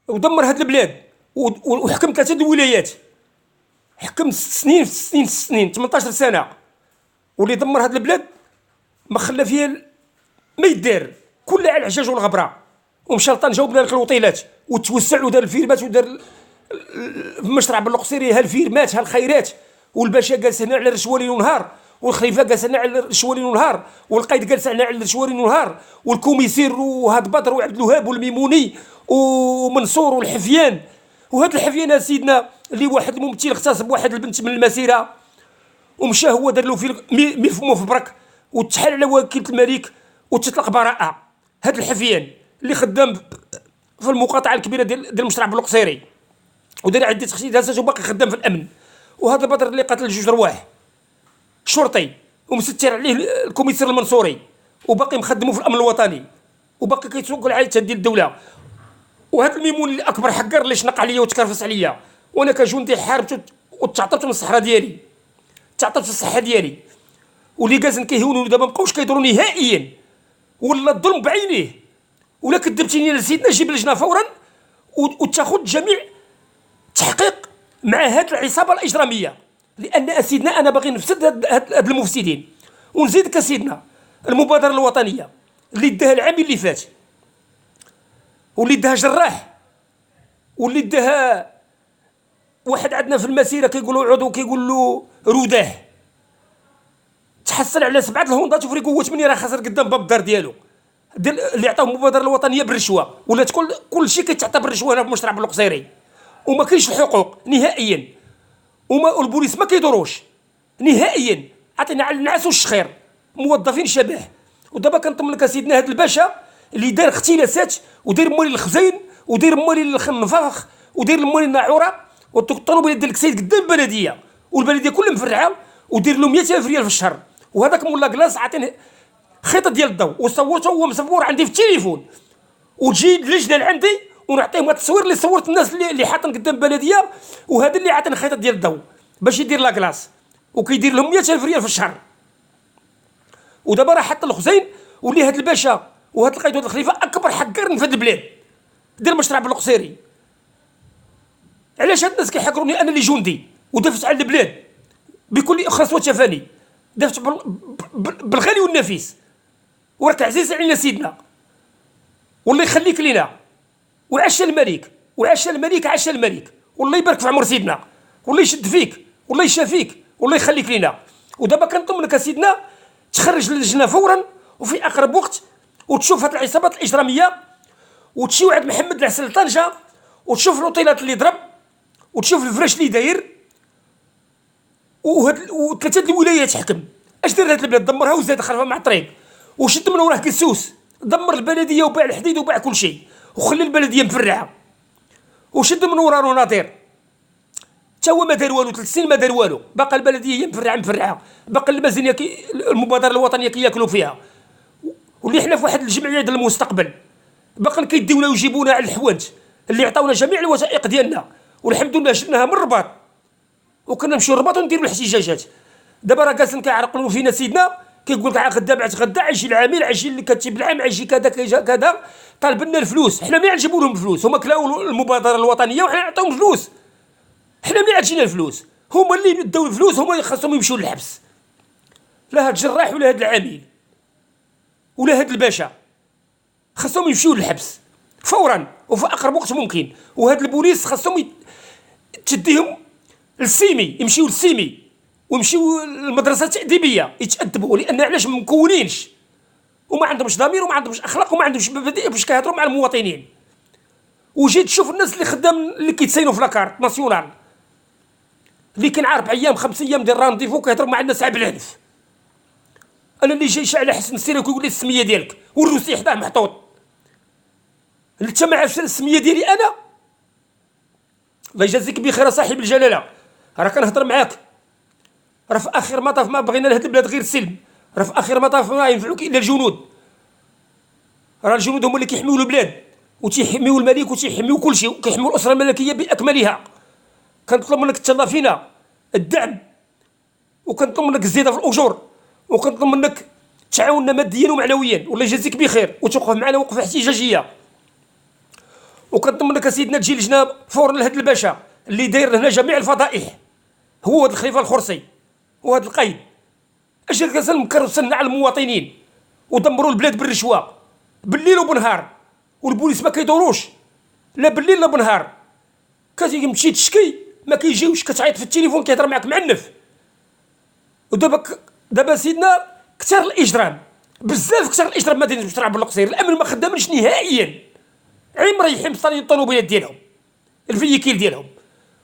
ودمر هاد البلاد وحكم 3 الولايات، حكم 6 سنين في 6 سنين 6 سنين 18 سنه، واللي دمر هاد البلاد ما خلى فيها ما يدار، كلها على الحجاج والغبره، ومشى لطنجه وبنى لك الوطيلات وتوسع ودار الفيرمات ودار في مشرع بالقصيري ها الفيرمات ها الخيرات، والباشا جالس هنا على الرشوه ليل ونهار، والخليفه جالس هنا على الرشوه ليل ونهار، والقايد جالس هنا على الرشوه ليل ونهار، والكوميسير وهاد بدر وعبد الوهاب والميموني ومنصور والحفيان، وهاد الحفيان سيدنا اللي واحد الممثل اغتصب واحد البنت من المسيره ومشى هو دار له في مي فمو في برك وتحال على وكيله الملك وتطلق براءه. هاد الحفيان اللي خدام في المقاطعه الكبيره ديال المشرع بالقصيري ودار عده تخصيصات وباقي خدام في الامن، وهذا البدر اللي قتل 2 رواح شرطي ومستر عليه الكوميسير المنصوري وباقي مخدمه في الامن الوطني وباقي كيتسوق العائلات ديال الدوله، وهذا الميمون اللي اكبر حقر اللي شنق عليا وتكرفس عليا وانا كجندي حاربت وتعطلت من الصحراء ديالي، تعطلت في الصحه ديالي، واللي جالسين كيهونوني دابا مابقاوش كيدوروا نهائيا، ولا الظلم بعينيه، ولا كذبتيني لسيدنا جيب لجنه فورا وتاخذ جميع تحقيق مع هاد العصابه الاجراميه، لان سيدنا انا باغي نفسد هاد المفسدين. ونزيدك سيدنا المبادره الوطنيه اللي داها العام اللي فات، واللي داها جراح، واللي داها واحد عندنا في المسيره كيقولوا عضو كيقول له روداه، تحصل على 7 الهوندات وفريق قوه 8 راه خسر قدام باب الدار ديالو اللي عطاو المبادره الوطنيه بالرشوه، ولات كل شيء كيتعطى بالرشوه هنا في مشرع بالقصيري، وما كاينش الحقوق نهائيا، وما البوليس ما كيدوروش نهائيا، عطينا على النعاس والشخير موظفين شبه. ودابا كنطمن لك سيدنا هذا الباشا اللي دار اختلاسات ودير مولي الخزين ودير مولي النفاخ ودير مولي الناعوره والطوموبيل ديال الكسيد قدام البلديه، والبلديه كلها مفرعه، ودير له 100,000 ريال في الشهر، وهذاك مولا كلاص عطيني خيطه ديال الضوء وصورته هو مصور عندي في التليفون، وتجي اللجنه لعندي ونعطيهم هذا التصوير اللي صورت الناس اللي حاطين قدام البلديه، وهذا اللي عطيني خيطه ديال الضوء باش يدير لاكلاص، وكيدير لهم 100,000 ريال في الشهر. ودابا راه حط الخزين واللي هذا الباشا وهذا القايد وهذا الخليفه اكبر حقر في هذه البلاد دير مشروع بالقصيري. علاش هاد الناس كيحقروني انا اللي جندي ودفعت على البلاد بكل اخرس وتفاني، دفعت بالغالي والنفيس، وراك عزيز علينا سيدنا، والله يخليك لينا، وعاش الملك وعاش الملك عاش الملك، والله يبارك في عمر سيدنا، والله يشد فيك، والله يشافيك، والله يخليك لينا. ودابا كنطمنك سيدنا تخرج للجنه فورا وفي اقرب وقت، وتشوف هاد العصابات الاجراميه، وتمشي عند محمد العسل طنجه وتشوف الاوتيلات اللي ضرب، وتشوف الفراش اللي داير، وثلاثه الولايات حكم. اش دار هاد البلاد؟ دمرها وزاد خلفها مع الطريق، وشد من وراه كسوس، دمر البلديه وباع الحديد وباع كل شيء، وخلى البلديه مفرعه، وشد من وراه روناطير تا هو ما دار والو، 3 سنين ما دار والو، باقا البلديه هي مفرعه، باقا الميزانيه المبادره الوطنيه كياكلوا فيها، واللي حنا في واحد الجمعيه ديال المستقبل باقا كيديونا ويجيبونا على الحوانت اللي عطاونا جميع الوثائق ديالنا، والحمد لله شفناها من الرباط، وكنا نمشيو للرباط ونديروا الاحتجاجات. دابا راه جالسين كيعرقلوا فينا سيدنا، كيقول لك غدا بعد غدا عيشي العامل عيشي الكاتب العام عيشي كذا كذا، طالب لنا الفلوس، حنا ملي نجيبوا لهم الفلوس؟ هما كلاو المبادره الوطنيه وحنا نعطيهم فلوس، حنا ملي تجينا الفلوس؟ هما اللي داو الفلوس، هما اللي خاصهم يمشيو للحبس، لا هاد الجراح ولا هاد العامل ولا هاد الباشا خاصهم يمشيو للحبس فورا وفي اقرب وقت ممكن، وهاد البوليس خاصهم تديهم للسيمي، يمشيو للسيمي ويمشيو للمدرسه التاديبيه يتادبوا، لان علاش ما مكونينش وما عندهمش ضمير وما عندهمش اخلاق وما عندهمش مبادئ باش كيهضروا مع المواطنين. وجيت تشوف الناس اللي خدام اللي كيتساينوا في لاكارت ناسيونال، اللي كاين 4 ايام 5 ايام ديال رانديفو كيهضروا مع الناس بالعنف. انا اللي جاي على حسن السيره وكيقول لي السميه ديالك والروسي حداه محطوط، انت ما عرفتش السميه ديالي انا؟ الله يجازيك بخير صاحب الجلاله، راه كنهضر معاك، راه في اخر مطاف ما بغينا لهاد البلاد غير السلم، راه في اخر مطاف ما ينفعوك الا الجنود، راه الجنود هما اللي كيحميو البلاد وتيحميو الملك وتيحميو كل شيء وكيحميو الاسره الملكيه باكملها. كنطلب منك تهلا فينا الدعم، وكنطلب منك الزياده في الاجور، وكنطلب منك تعاوننا ماديا ومعنويا، والله يجازيك بخير وتوقف معنا وقفه احتجاجيه. وكنطمنك اسيدنا تجي لجنه فورا لهذا الباشا اللي داير هنا جميع الفضائح، هو هذا الخليفه الخرسي وهذا القايد. اش كنسال مكرسن على المواطنين ودمروا البلاد بالرشوه بالليل وبنهار، والبوليس ما كيدوروش لا بالليل لا بنهار. كتمشي تشكي ما كيجيوش، كتعيط في التليفون كيهضر معاك معنف. دابا سيدنا كثر الاجرام بزاف، كثر الاجرام مدينه المجتمع بالقصير، الامن ما خدامش نهائيا، غير مريحين مصطلين الطوموبيلات ديالهم الفييكيل ديالهم،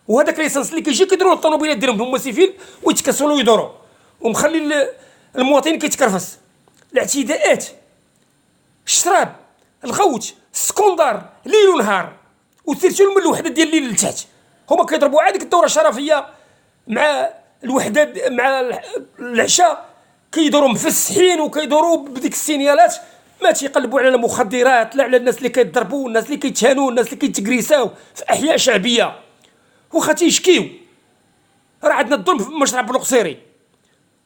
وهذاك ليسانس اللي كيجي كيديروا الطوموبيلات ديالهم هما سيفيل ويتكسلوا ويدوروا، ومخلي المواطن كيتكرفس. الاعتداءات، الشراب، الغوت، السكوندار ليل ونهار، وسيرتو من الوحده ديال الليل لتحت، هما كيضربوا عادك الدوره الشرفيه مع الوحده مع العشاء، كيدوروا مفسحين وكيدوروا بديك السينيالات، ما تيقلبوا على المخدرات لا على الناس اللي كيضربوا، الناس اللي كيتهانوا، الناس اللي كيتكريساو في احياء شعبيه واخا تيشكيو. راه عندنا الظلم في المشرع بالقصيري.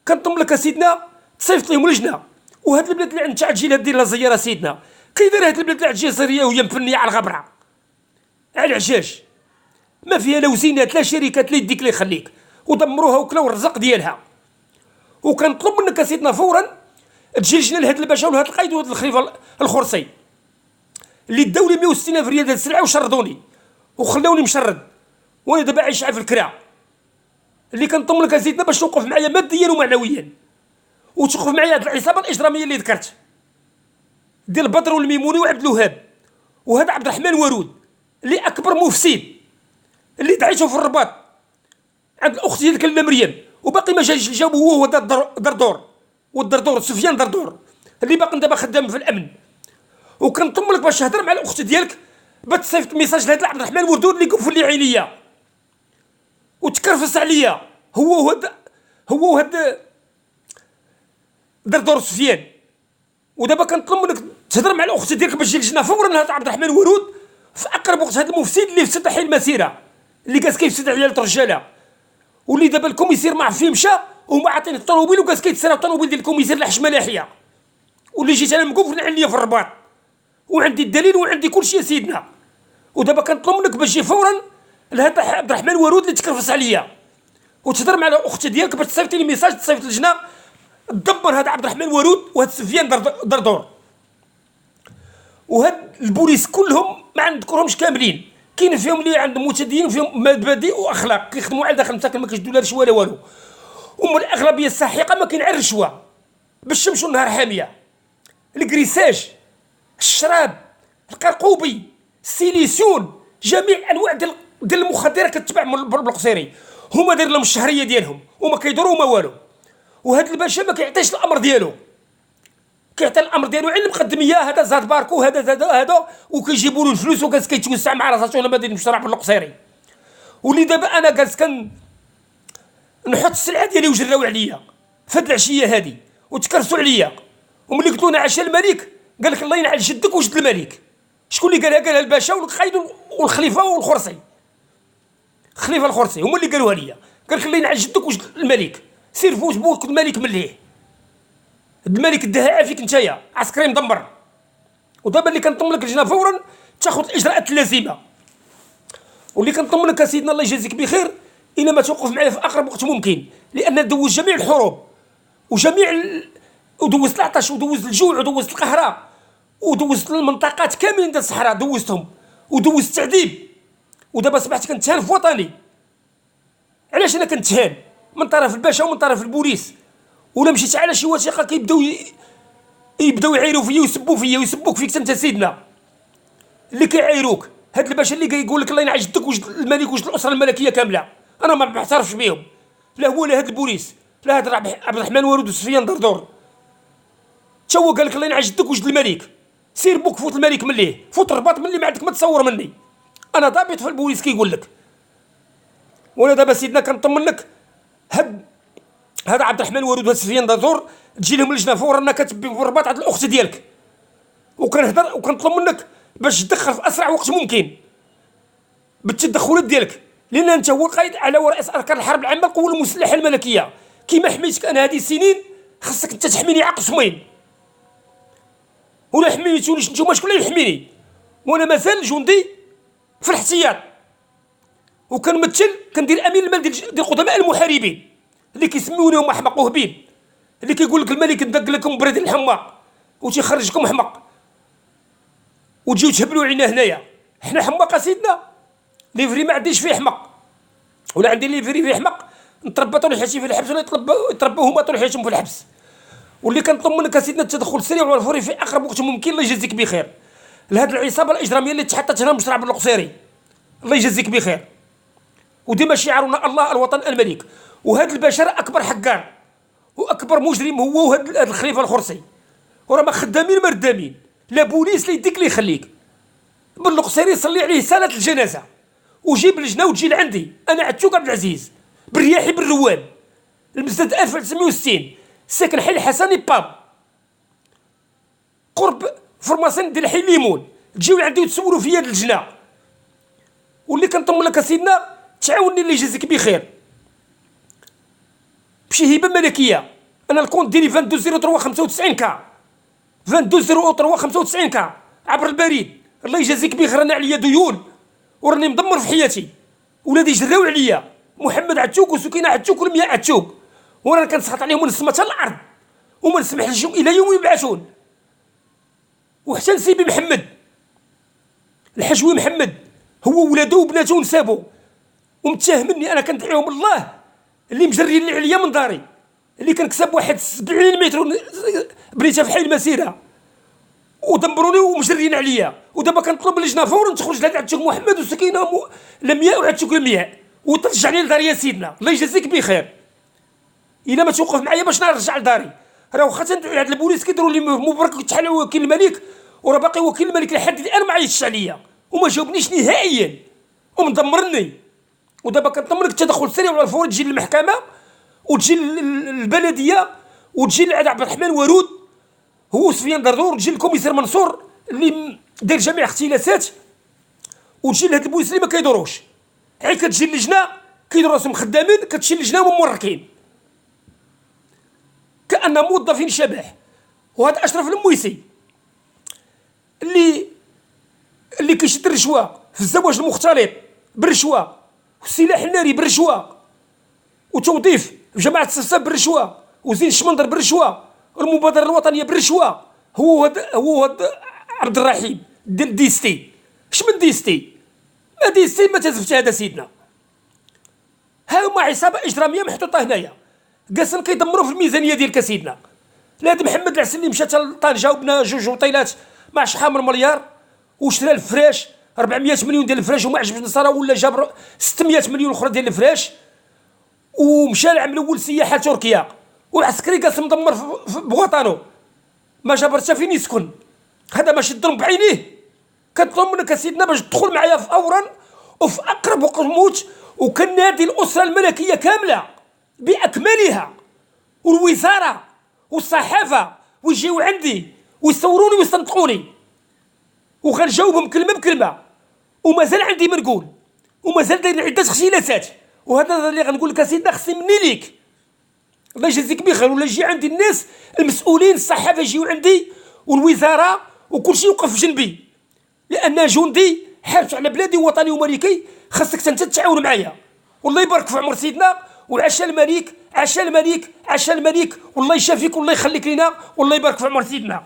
كنطم لك سيدنا تصيفط لهم لجنه، وهاد البلاد اللي عند تجي لها دير لها زياره سيدنا، كيدير هاد البلاد اللي عند جزائريه وهي مفنيه على الغبره على العشاش، ما فيها لا وزينات لا شركات لا يديك لا يخليك، ودمروها وكلاو الرزق ديالها. وكنطلب منك سيدنا فورا تجي لجنه لهاد الباشا ولهاد القايد وهاد الخليفه الخرسي اللي داو لي 160,000 ريال ديال السلعه وشردوني وخلاوني مشرد، وانا دابا عايش في الكرا. اللي كنطم لك سيدنا باش توقف معايا ماديا ومعنويا، وتوقف معايا هاد العصابه الاجراميه اللي ذكرت ديال بدر والميموني وعبد الوهاب وهذا عبد الرحمن ورود اللي اكبر مفسد، اللي دعيته في الرباط عند الاخت ديالك لاله مريم، وباقي ما جاش الجواب، هو دردور والدردور سفيان دردور اللي باقي دابا خدام في الامن. وكنطم لك باش تهضر مع الاخت ديالك باش تصيفط ميساج لهذا عبد الرحمن ورود اللي كفوا لي عينيا وتكرفس عليا، هو وهاد دردور سفيان. ودابا كنطلب منك تهضر مع الاخت ديالك باش تجي لجنه فورا لهذا عبد الرحمن ورود في اقرب وقت، هذا المفسد اللي فسد حي المسيره، اللي كاس كيفسد عيال الرجاله، واللي دابا الكوميسير ما عرف فيه مشى وما عاطيني الطوموبيل، وكاس كيتسرى الطوموبيل ديال الكوميسير لحشمه لاحيه، واللي جيت انا مقوف عليا في الرباط وعندي الدليل وعندي كل شيء يا سيدنا. ودابا كنطلب منك باش تجي فورا لهذا عبد الرحمن ورود اللي تكرفس عليا، وتهضر مع الاخت ديالك باش تصيفط لي ميساج، تصيفط لجنه تدبر هذا عبد الرحمن ورود وهذا سفيان دردور. وهاد البوليس كلهم ما نذكرهمش كاملين، كاين فيهم اللي عندهم متدين وفيهم مبادئ واخلاق كيخدموا على داخل المساكن، ما كيشدوا لا رشوه لا والو، ومن الاغلبيه الساحقه ما كاين غير الرشوه بالشمس والنهار حاميه، الكريساج، الشراب، القرقوبي، السيليسيون، جميع انواع ديال المخدرات كتباع بالقصيري، هما داير لهم الشهريه ديالهم وما كيدوروا ما والو. وهذا الباشا ما كيعطيش الامر ديالو، كيعطي الامر ديالو علم مقدميه، هذا زاد باركو هذا وكيجيبوا له الفلوس وكاس كيتوسع مع راساتو ولا مدينه المجتمع بالقصيري. واللي دابا انا جالس نحط السلعه ديالي وجراو عليا في هاد العشيه هادي وتكرسوا عليا، وملي قلت له انا عشا الملك قال لك الله ينعل جدك وجد الملك. شكون اللي قالها الباشا والقايد والخليفه والخرسي، الخليفه الخرسي هما اللي قالوها ليا، قال لك الله ينعل جدك وجد الملك، سير فوت بوك الملك مليه، الملك اداها عافيك نتايا عسكري مدمر. ودابا اللي كنطمن لك اللجنه فورا تاخذ الاجراءات اللازمه، واللي كنطمن لك سيدنا الله يجازيك بخير الى ما توقف معايا في اقرب وقت ممكن، لان دوز جميع الحروب ودوزت العطش ودوزت الجوع ودوزت القهره ودوزت المنطقات كاملين ديال الصحراء دوزتهم، ودوزت التعذيب. ودابا صبحت كنتهان في وطني. علاش انا كنتهان؟ من طرف الباشا ومن طرف البوليس، ولا مشيت على شي وثيقه يبداو يعايروا فيا ويسبوا فيا ويسبوك فيك انت سيدنا اللي كيعايروك. هاد الباشا اللي يقول لك الله ينعل جدك وجد الملك وجد الاسره الملكيه كامله، انا ما بعترفش بهم، لا هو لا هاد البوليس لا هاد عبد الرحمن ورود وسفيان دردور. تا هو قال لك الله ينعل جدك وجد الملك، سير بوك فوت الملك مليه، فوت الرباط ملي ما عندك ما تصور مني، انا ضابط في البوليس كيقول لك. وانا دابا سيدنا كنطمن لك هذا عبد الرحمن ورود وسفيان دردور تجي لهم اللجنه فورا انك كتبي في الرباط عند الاخت ديالك، وكنهضر وكنطلب منك باش تدخل في اسرع وقت ممكن بالتدخلات ديالك، لان انت هو القائد على رئيس اركان الحرب العامه القوه المسلحه الملكيه. كيما حميتك انا هذه السنين خاصك انت تحميني عقل سمين، ولا حميتونيش نتوما شكون اللي يحميني؟ وانا مثلا جندي في الاحتياط، وكنمثل كندير امين المال ديال قدماء المحاربين اللي كيسمونهم احمق وهبين، اللي كيقول لك الملك ندق لكم بريد الحماق وتيخرجكم حمق وتجيو تهبلوا علينا هنايا. حنا حماق سيدنا؟ ليفري ما عنديش فيه حمق، ولا عندي ليفري فيه حمق نتربى طول حياتي في الحبس، ولا يتربوا هما طول حياتهم في الحبس. واللي كنطلب منك سيدنا التدخل السريع والفوري في اقرب وقت ممكن، الله يجازيك بخير لهاد العصابه الاجراميه اللي تحطت هنا مشرع بن القصيري، الله يجازيك بخير. وديما شعارنا الله الوطن الملك. وهاد البشر اكبر حقار واكبر مجرم هو وهاد الخليفه الخرسي، وراه ما خدامين ما ردامين، لا بوليس لا يديك لا يخليك. بن القصيري يصلي عليه صلاه الجنازه وجيب لجنه وتجي لعندي انا عتوك عبد العزيز بالرياحي بالروان المسدد 1960 ساكن حي الحسني باب قرب فرماسين ديال حي ليمون، تجيو لعندي وتسولوا فيا هاد اللجنه. واللي كنطمن لك سيدنا تعاوني الله يجازيك بخير بشي هبه ملكيه. انا الكونت ديالي 2203 95 كا 2203 95 كا عبر البريد، الله يجازيك بخير. انا عليا ديون وراني مدمر في حياتي، ولادي جراو عليا محمد عتوك وسكينه عتوك والمياء عتوك، وانا كنسخط عليهم من السما حتى الارض وما نسمح لهم الى يوم يبعثون. وحتى نسيبي محمد الحشوي محمد هو ولادو وبناتو نسابو ومتهمني انا كندعيهم الله اللي مجرين لي عليا من داري، اللي كنكسب واحد 70 متر بنيتها في حي المسيره ودمروني ومجرين عليا. ودابا كنطلب اللجنه فورا تخرج لهاد عتوك محمد وسكينه لمياء وعتوك لمياء وترجعني لداري يا سيدنا، الله يجازيك بخير. الا ما توقف معايا باش نرجع لداري، راه واخا تندعي هاد البوليس كيديروا لي مبرك وتحال وكيل الملك، وراه باقي وكيل الملك لحد الان ما عيطش عليا وما جاوبنيش نهائيا ومدمرني. ودابا كنطمنك التدخل السريع والفوري تجي للمحكمه وتجي للبلديه وتجي لعبد الرحمن ورود هو سفيان دردور، وتجي للكوميسير منصور اللي داير جميع الاختلاسات، وتجي لهاد البوليس اللي ما كيدوروش. عي كتجي اللجنه كيديروا راسهم خدامين، كتمشي اللجنه وموركين كأن موظفين شبح. وهذا اشرف المويسي اللي كيشد الرشوه في الزواج المختلط بالرشوه، والسلاح الناري بالرشوه، وتوظيف في جماعه الصفصاف بالرشوه، وزين الشمندر بالرشوه، والمبادره الوطنيه بالرشوه. هو هذا عبد الرحيم ديال ديستي. اش من ديستي؟ ما ديستي ما تزفت هذا سيدنا. ها هما عصابه اجراميه محطوطه هنايا قاسم كيدمروا في الميزانيه ديالك سيدنا. لهاد محمد العسل اللي مشات لطنجه وبنا جوج وطيلات مع شحال من مليار وشرا الفراش 400 مليون ديال الفراش وما عجبش النصارى، ولا جاب 600 مليون اخرى ديال الفراش ومشى العام الاول سياحه تركيا، والعسكري جالس مدمر في بوطانو ما جاب حتى فين يسكن. هذا ماشي الظلم بعينيه. كنطلب منك سيدنا باش تدخل معايا فورا وفي اقرب وقت موت، وكنادي الاسره الملكيه كامله باكملها والوزاره والصحافه ويجيو عندي ويصوروني ويستنطقوني، وغنجاوبهم كلمه بكلمه. ومازال عندي ما نقول، ومازال داير عده اختلاسات. وهذا اللي غنقول لك سيدنا خصني مني ليك، الله يجازيك بخير. ولا يجي عندي الناس المسؤولين الصحافه يجيو عندي والوزاره وكل شيء يوقف في جنبي، لان جندي حارس على بلادي ووطني وملكي. خاصك انت تتعاون معايا. والله يبارك في عمر سيدنا، وعشا الملك عشا الملك عشا الملك، والله يشافيك والله يخليك لينا، والله يبارك في عمر سيدنا.